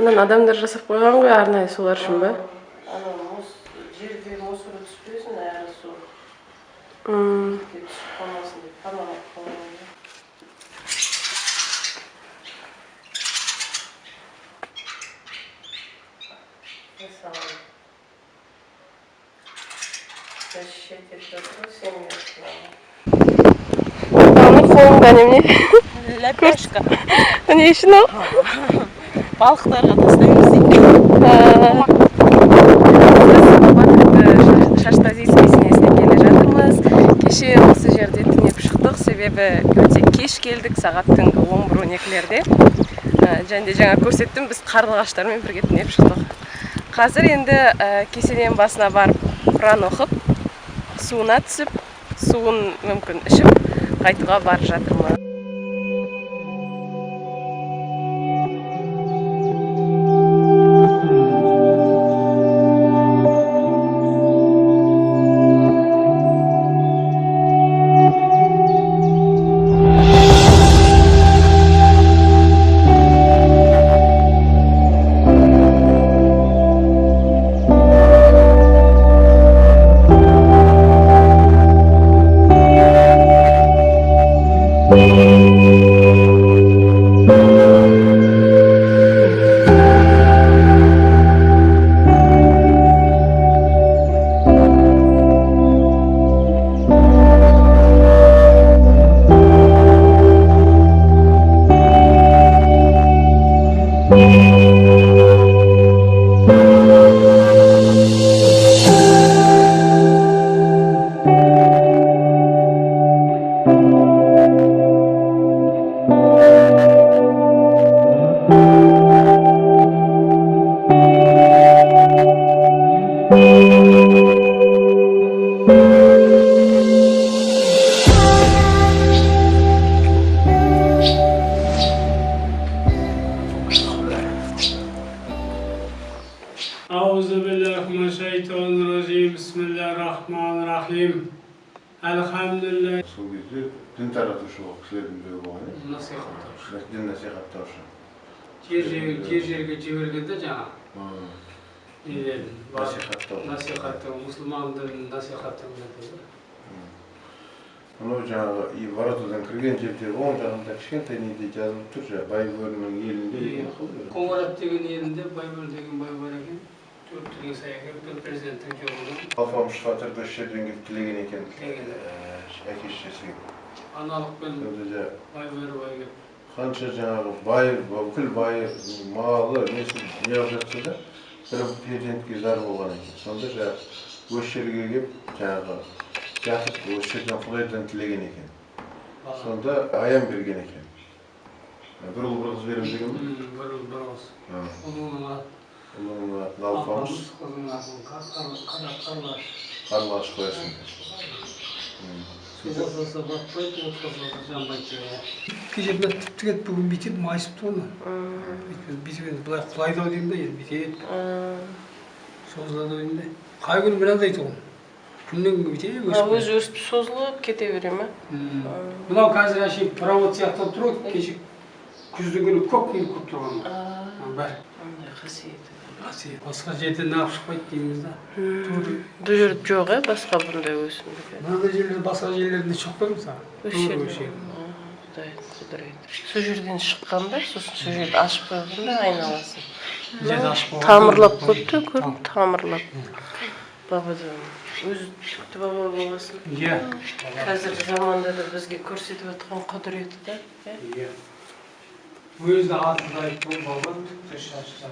Анан адамдар жасап койгонго арнайы сулар үчүнбү? Анан жерге мусор түшпөсүн, ары су. Түшүп калмасын деп паналап койгон. Mesela Onu kolumdan emni? Ляпяшка. Ne işin o? Балыктарга тастайбыз. Шаштазийскийсине эстеп келе жатырмыз. Кеше осы жерде түнеп шықтық, себебі өте кеш келдік, сағат түнгі 11-12-лерде. Және де жаңа көрсеттім, біз қарлығаштармен бірге түнеп шықтық. Қазір енді кеселен басына барып, құран оқып, суына түсіп, суын мүмкін ішіп, қайтуға бар жатырмыз. Euzubillahimineşşeytanirracim. Bismillahirrahmanirrahim. Elhamdülillah. Сол кезде дін таратушы ол кісілердің біреуі болған еді. Насихаттаушы. Дін насихаттаушы. Кез жерге жібергенде жаңа насихаттау, мұсылман дінін насихаттау етеді. Анау жаңағы воротадан кірген жерде оң жағында кішкентай неде жазылып тұр, Байбөрінің елінде деген қылды. Қоңырат деген елінде Байбөр деген бай бар екен. Төрттілге саяқ президенттің жолынан. Алпамыш батыр бір жерден келіп тілеген екен. Әке-шешесі. Аналықпен Байбөр бай келіп. Қанша жаңағы бай, бүкіл бай, малы, несін не алып жатса да, бір перзентке зар болған екен. Сонда жаңағы осы жерге келіп, жаңағы жатып, осы жерден Құдайдан тілеген екен. Сонда аян берген екен. Бір ұл бір қыз берем деген бе? Бір ұл бір қыз. Ұлының атын Алпамыс. Қызының атын Қарлығаш қоясың. Созаса батпайды, отқазаса жанбайды. Кеше мына тіптігет бүгін бүйтеді, майысыпты оны. Бүйтеді, былай құлайды-ау деймін да, енді бүйтеді. Созылады ойын да. Қай күні біраз айтты ғой. Күннен күнге бүйтеді, өсіп. Өзі өсіп созылып кете бере ме? Мынау қазір әшейін провод сияқты тұрады, кеше күздің күні көп келіп көп тұрған. Бәрі. Қасиеті. Басқа жерде нағып шықпайды дейміз да. Бұл жерде жоқ, басқа бұндай өсімдік. Мынандай жерлер, басқа жерлерінде жоқ па мысалы? Осы жерде. Құдірет. Сол жерден шыққан ба, сосын сол жерді ашып қойған да айналасын. Жерді ашып қойған. Тамырлап көпті көріп, тамырлап. Бабадан. Өзі түкті баба болғасын. Иә. Қазіргі заманда да бізге көрсетіп отқан құдіреті да. Иә. Өзі алтында айтып бұл баба түкті шашты.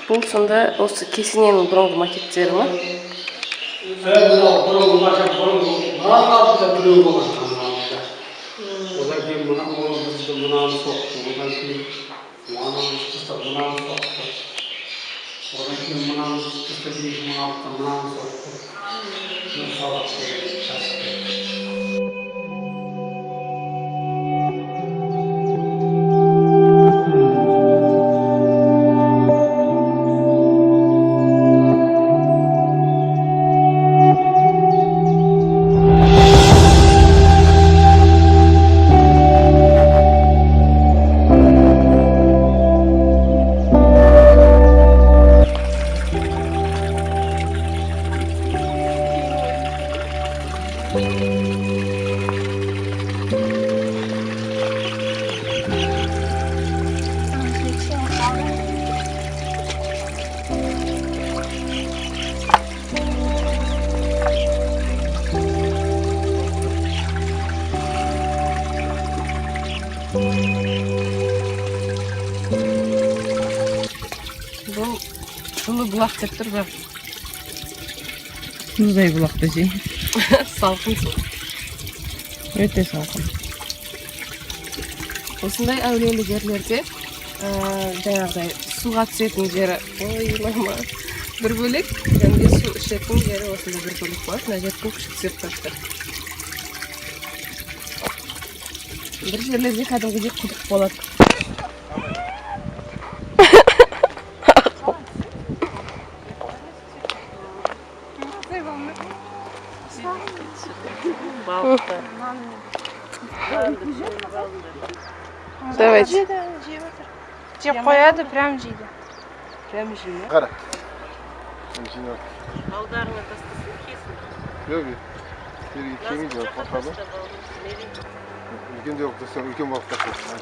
Бұл сонда осы кесененің бұрынғы макеттері ма? Бұрынғы макет, бұрынғы мынаның артында біреу болған. Одан кейін мынаны соқты, одан кейін мынаны ұстап мынаны соқты. Одан кейін мынаны ұстап мынаны соқты. Бұл жылы бұлақ деп тұр бірақ. Мұздай бұлақты жей. Салқын су. Өте салқын. Осындай әулиелі жерлерде жаңағыдай суға түсетін жері, ой мама, бір бөлек, және су ішетін жері осындай бір бөлек болады. Мына жердің күші түсіп тұрды. Бір жерлерде кәдімгідей құдық болады. Давайте. Жеп қояды, прям жейді. Прям жейді. Қара. Балдарыңа тастасын кесін. Жоқ, кемей жоқ, қорқады. Үлкен де оқытасың, үлкен болып тастасын.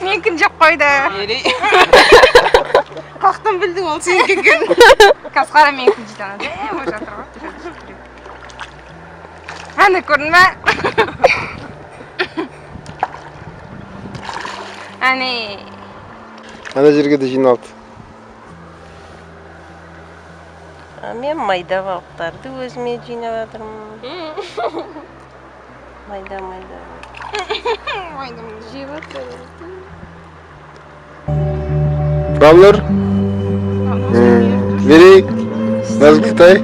Менікін жеп қойды. Қақтан білдің ол сенікі екен. Қазір қара менікін жейді ана. Ол жатыр ғой. Әне көрдің бе? Әне. Ана жерге де жиналды. Мен майда балықтарды өзіме жинап жатырмын. Майда. Майдам жеп жатыр. Баллар. Берейік. Наз Қытай.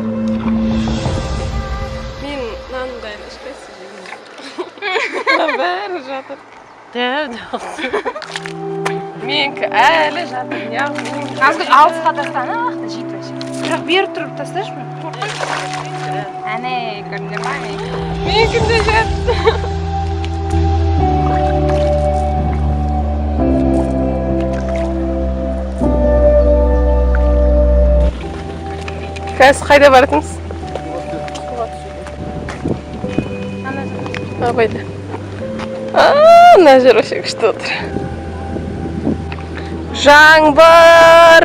Мен нанымдайын ішпейсіз жеймін. Бәрі жатыр. Дәу. Менікі әлі жатыр. Назгүл алысқа тастаны вақты жейді вообще. Бірақ бері тұрып тасташы ма? Әне, көрдіңдер ма? Менікі де жатыр. Қазір қайда баратынсыз? Абайда. Мына жер вообще күшті отыр. Жаңбыр!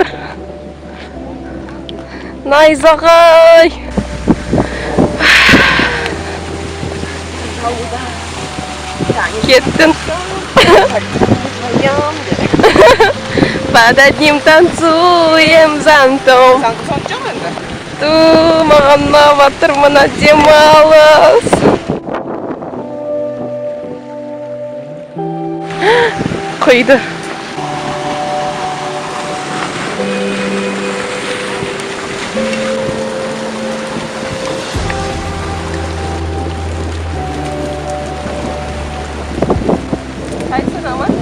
Найзағай! Кеттің. Под одним танцуем зонтом. Маған ұнаватыр мына демалыс. Құйды. Қайсың аман?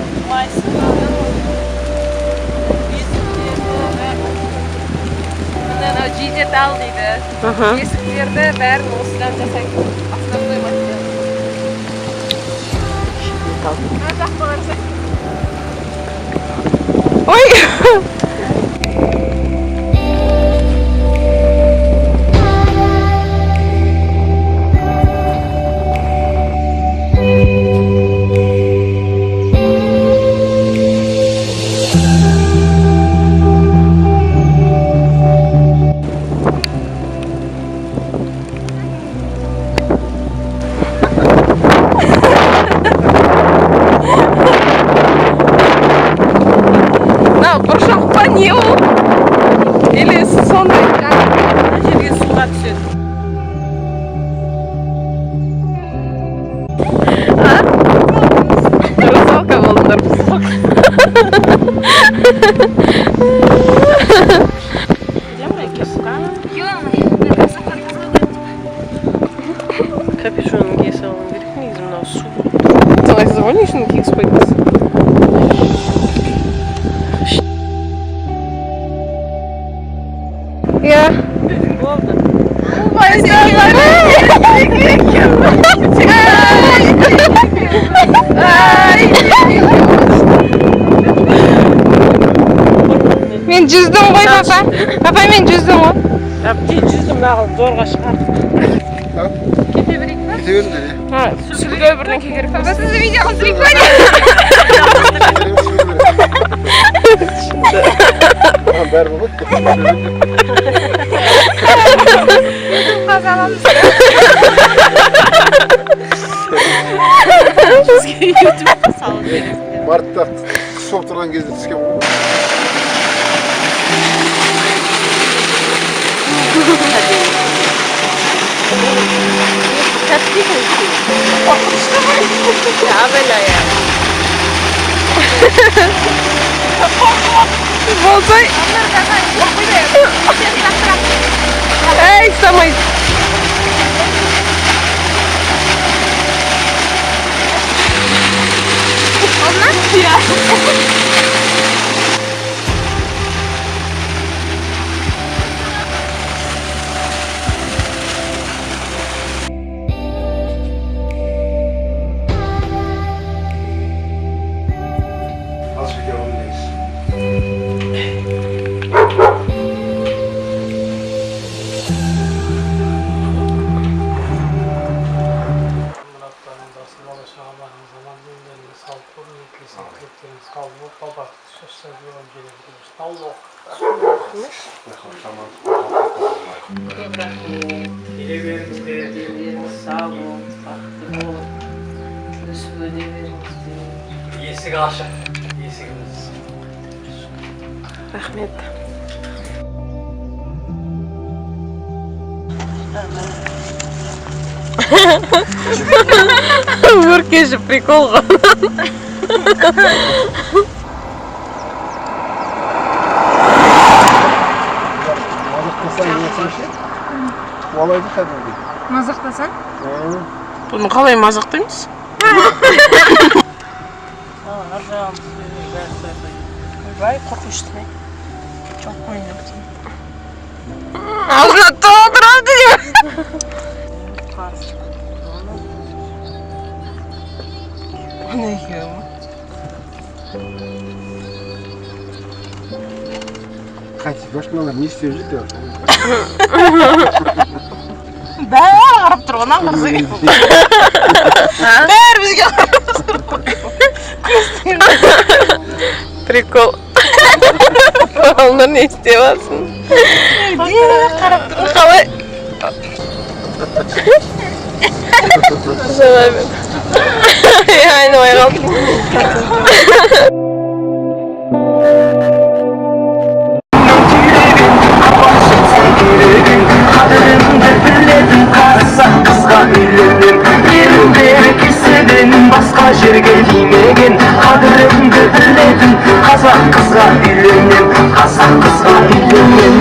Мынау жидетал дейді. Есіктерді бәрін осыдан жасайды. Основной материал. Мына жаққа қарасай. Ой! Не ол? Или сондай мына жерге суға түседі? Русалка болдыңдар. Капюшонын кие салуым керек, негізі мынау су. Солай завольни үшін киіп қойдыңыз. Я. Болды. Мен жүздім ғой, папа. Папа, мен жүздім ғой. жүзім ағылып зорға шығардық. Кете берейік па? Кете беріңдер, Ha, süpürge öbüründen kekerek Папа, сізді видеоға түсірейік па? Bәрі болады. Қазаламыз. Бізге ютубқа салып бересіздер. Мартта қыс болып тұрған кезде түскен ғой. Ya böyle ya. Болсай. Эй, самый. Olmaz. Ya. Az bir yolundayız. Muratlarında sıralı şahabanın zaman günlerinde sağlıklı niyetli sağlıklıklarınız kalbı baba sosyal bir önceliklerimiz Allah. Tamam. Dileğlerimiz değerli. Dilleriniz sağ olun, baktı olun. Nasıl ödeveriniz diye. İyisi karşı. İyisi kız. Rahmet. Выркежи прикол. Мазақтасаң не етсеңші? Олайды кәдімгі. Мазақтасаң? Бұны қалай мазақтаймыз? Аржағым сөйлей, бәрі. Ойбай, қорқынышты. Çok oynadım. Ağzına dolduraldı ya. Қарсы. Ne yiyor? Катя, башкалар не істеп жүр? Бәрі қарап тұр, онан қарсы. Бәрі бізге қарап тұр. Прикол. Onlar ne isteyemezsin? Қарап тұр. Қалай? Şöyle bir. Yani o kaldım. Başka жерге тимеген қадірімді білетін қазақ қызға үйленем қазақ қызға үйленем